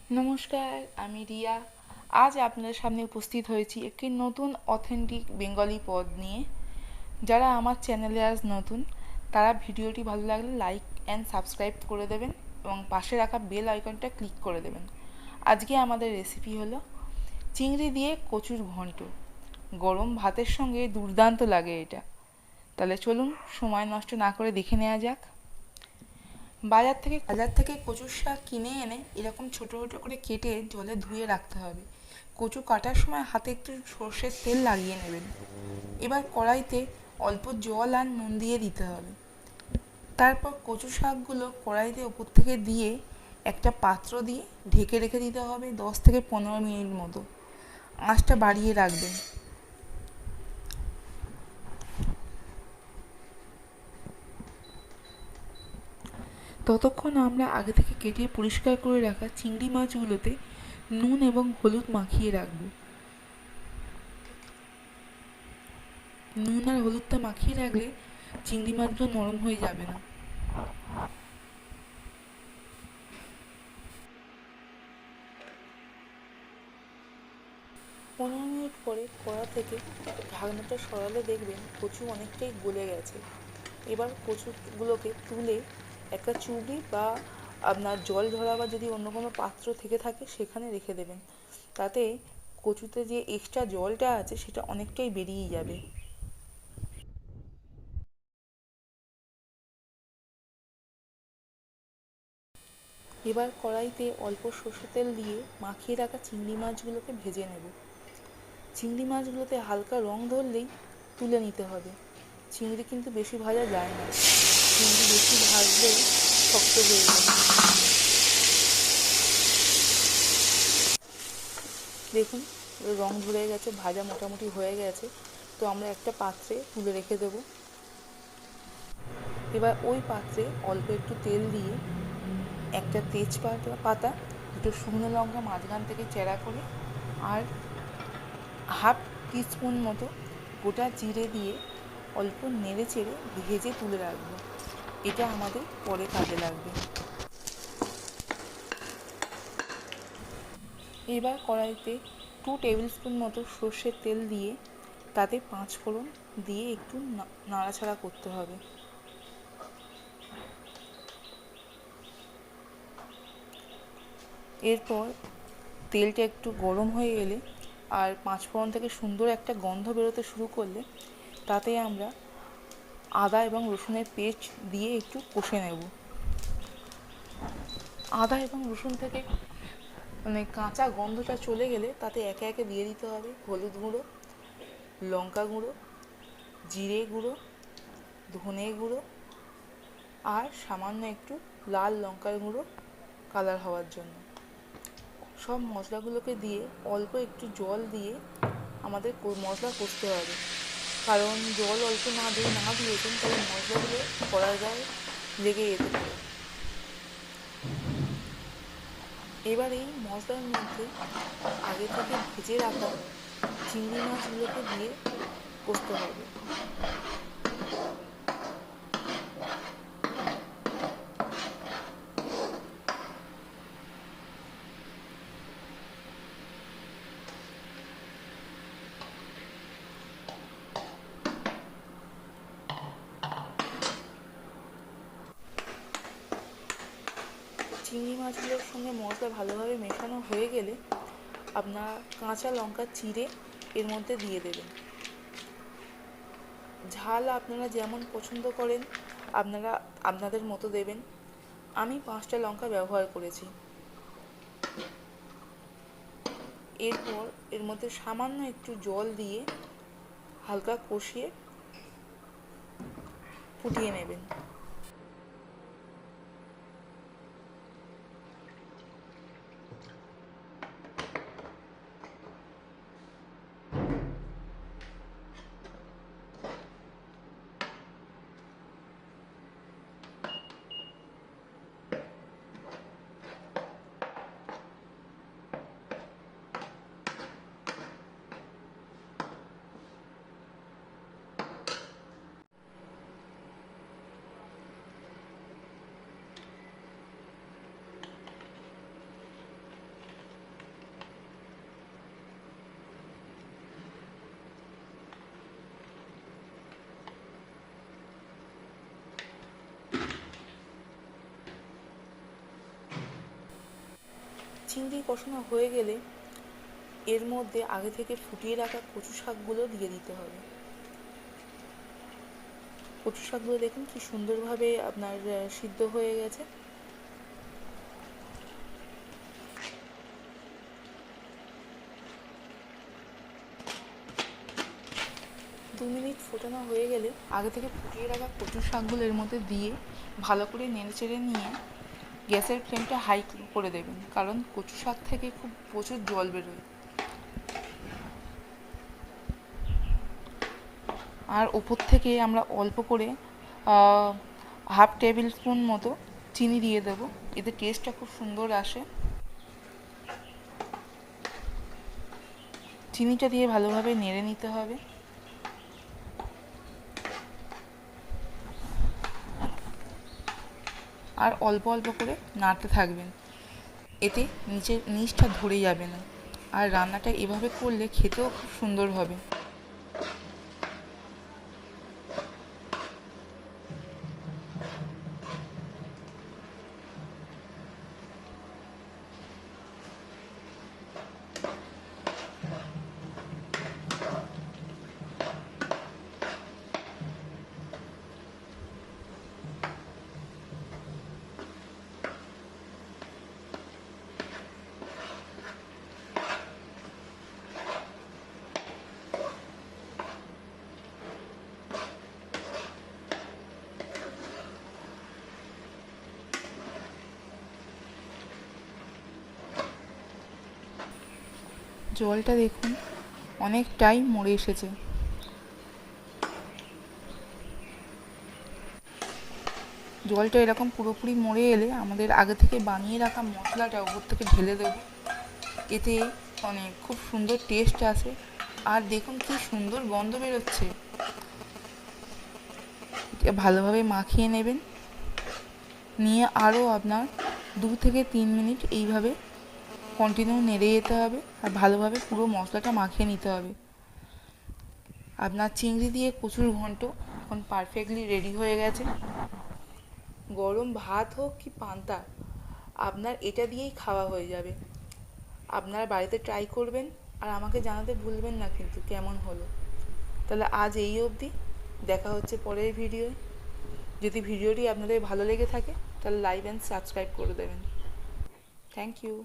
নমস্কার, আমি রিয়া। আজ আপনাদের সামনে উপস্থিত হয়েছি একটি নতুন অথেন্টিক বেঙ্গলি পদ নিয়ে। যারা আমার চ্যানেলে আজ নতুন, তারা ভিডিওটি ভালো লাগলে লাইক অ্যান্ড সাবস্ক্রাইব করে দেবেন এবং পাশে রাখা বেল আইকনটা ক্লিক করে দেবেন। আজকে আমাদের রেসিপি হলো চিংড়ি দিয়ে কচুর ঘন্ট। গরম ভাতের সঙ্গে দুর্দান্ত লাগে এটা। তাহলে চলুন সময় নষ্ট না করে দেখে নেওয়া যাক। বাজার থেকে কচুর শাক কিনে এনে এরকম ছোটো ছোটো করে কেটে জলে ধুয়ে রাখতে হবে। কচু কাটার সময় হাতে একটু সর্ষের তেল লাগিয়ে নেবেন। এবার কড়াইতে অল্প জল আর নুন দিয়ে দিতে হবে। তারপর কচু শাকগুলো কড়াইতে ওপর থেকে দিয়ে একটা পাত্র দিয়ে ঢেকে রেখে দিতে হবে 10 থেকে 15 মিনিট মতো। আঁচটা বাড়িয়ে রাখবেন। ততক্ষণ আমরা আগে থেকে কেটে পরিষ্কার করে রাখা চিংড়ি মাছগুলোতে নুন এবং হলুদ মাখিয়ে রাখবো। নুন আর হলুদটা মাখিয়ে রাখলে চিংড়ি মাছগুলো নরম হয়ে যাবে না। 15 মিনিট পরে কড়া থেকে ঢাকনাটা সরালে দেখবেন কচু অনেকটাই গলে গেছে। এবার কচুগুলোকে তুলে একটা চুবড়ি বা আপনার জল ঝরা বা যদি অন্য কোনো পাত্র থেকে থাকে সেখানে রেখে দেবেন। তাতে কচুতে যে এক্সট্রা জলটা আছে সেটা অনেকটাই বেরিয়ে যাবে। এবার কড়াইতে অল্প সর্ষের তেল দিয়ে মাখিয়ে রাখা চিংড়ি মাছগুলোকে ভেজে নেব। চিংড়ি মাছগুলোতে হালকা রং ধরলেই তুলে নিতে হবে। চিংড়ি কিন্তু বেশি ভাজা যায় না, চিংড়ি বেশি ভাজলেই শক্ত হয়ে যাবে। দেখুন রং ধরে গেছে, ভাজা মোটামুটি হয়ে গেছে। তো আমরা একটা পাত্রে তুলে রেখে দেব। এবার ওই পাত্রে অল্প একটু তেল দিয়ে একটা তেজপাতা, দুটো শুকনো লঙ্কা মাঝখান থেকে চেরা করে আর হাফ টিস্পুন মতো গোটা জিরে দিয়ে অল্প নেড়ে চেড়ে ভেজে তুলে রাখবো। এটা আমাদের পরে কাজে লাগবে। এবার কড়াইতে 2 টেবিল স্পুন মতো সর্ষের তেল দিয়ে তাতে 5 ফোড়ন দিয়ে একটু নাড়াচাড়া করতে হবে। এরপর তেলটা একটু গরম হয়ে এলে আর 5 ফোড়ন থেকে সুন্দর একটা গন্ধ বেরোতে শুরু করলে তাতে আমরা আদা এবং রসুনের পেস্ট দিয়ে একটু কষে নেব। আদা এবং রসুন থেকে কাঁচা গন্ধটা চলে গেলে তাতে একে একে দিয়ে দিতে হবে হলুদ গুঁড়ো, লঙ্কা গুঁড়ো, জিরে গুঁড়ো, ধনে গুঁড়ো আর সামান্য একটু লাল লঙ্কার গুঁড়ো কালার হওয়ার জন্য। সব মশলাগুলোকে দিয়ে অল্প একটু জল দিয়ে আমাদের মশলা কষতে হবে। কারণ জল অল্প না দিয়েছেন তাহলে মশলাগুলো কড়ার গায়ে লেগে যেতে পারে। এবার এই মশলার মধ্যে আগে থেকে ভেজে রাখা চিংড়ি মাছগুলোকে দিয়ে কষতে হবে। চিংড়ি মাছগুলোর সঙ্গে মশলা ভালোভাবে মেশানো হয়ে গেলে আপনার কাঁচা লঙ্কা চিড়ে এর মধ্যে দিয়ে দেবেন। ঝাল আপনারা যেমন পছন্দ করেন আপনারা আপনাদের মতো দেবেন। আমি 5টা লঙ্কা ব্যবহার করেছি। এরপর এর মধ্যে সামান্য একটু জল দিয়ে হালকা কষিয়ে ফুটিয়ে নেবেন। চিংড়ি কষানো হয়ে গেলে এর মধ্যে আগে থেকে ফুটিয়ে রাখা কচু শাকগুলো দিয়ে দিতে হবে। কচু শাকগুলো দেখুন কি সুন্দরভাবে আপনার সিদ্ধ হয়ে গেছে। 2 মিনিট ফোটানো হয়ে গেলে আগে থেকে ফুটিয়ে রাখা কচু শাকগুলো এর মধ্যে দিয়ে ভালো করে নেড়েচেড়ে নিয়ে গ্যাসের ফ্লেমটা হাই করে দেবেন, কারণ কচু শাক থেকে খুব প্রচুর জল বেরোয়। আর ওপর থেকে আমরা অল্প করে 1/2 টেবিল স্পুন মতো চিনি দিয়ে দেবো, এতে টেস্টটা খুব সুন্দর আসে। চিনিটা দিয়ে ভালোভাবে নেড়ে নিতে হবে। আর অল্প অল্প করে নাড়তে থাকবেন, এতে নিচটা ধরে যাবে না। আর রান্নাটা এভাবে করলে খেতেও খুব সুন্দর হবে। জলটা দেখুন অনেকটাই মরে এসেছে। জলটা এরকম পুরোপুরি মরে এলে আমাদের আগে থেকে বানিয়ে রাখা মশলাটা ওপর থেকে ঢেলে দেবো, এতে খুব সুন্দর টেস্ট আসে। আর দেখুন কি সুন্দর গন্ধ বেরোচ্ছে। ভালোভাবে মাখিয়ে নেবেন, নিয়ে আরও আপনার 2 থেকে 3 মিনিট এইভাবে কন্টিনিউ নেড়ে যেতে হবে আর ভালোভাবে পুরো মশলাটা মাখিয়ে নিতে হবে। আপনার চিংড়ি দিয়ে কচুর ঘন্ট এখন পারফেক্টলি রেডি হয়ে গেছে। গরম ভাত হোক কি পান্তা, আপনার এটা দিয়েই খাওয়া হয়ে যাবে। আপনারা বাড়িতে ট্রাই করবেন আর আমাকে জানাতে ভুলবেন না কিন্তু কেমন হলো। তাহলে আজ এই অবধি, দেখা হচ্ছে পরের ভিডিওয়। যদি ভিডিওটি আপনাদের ভালো লেগে থাকে তাহলে লাইক অ্যান্ড সাবস্ক্রাইব করে দেবেন। Thank you.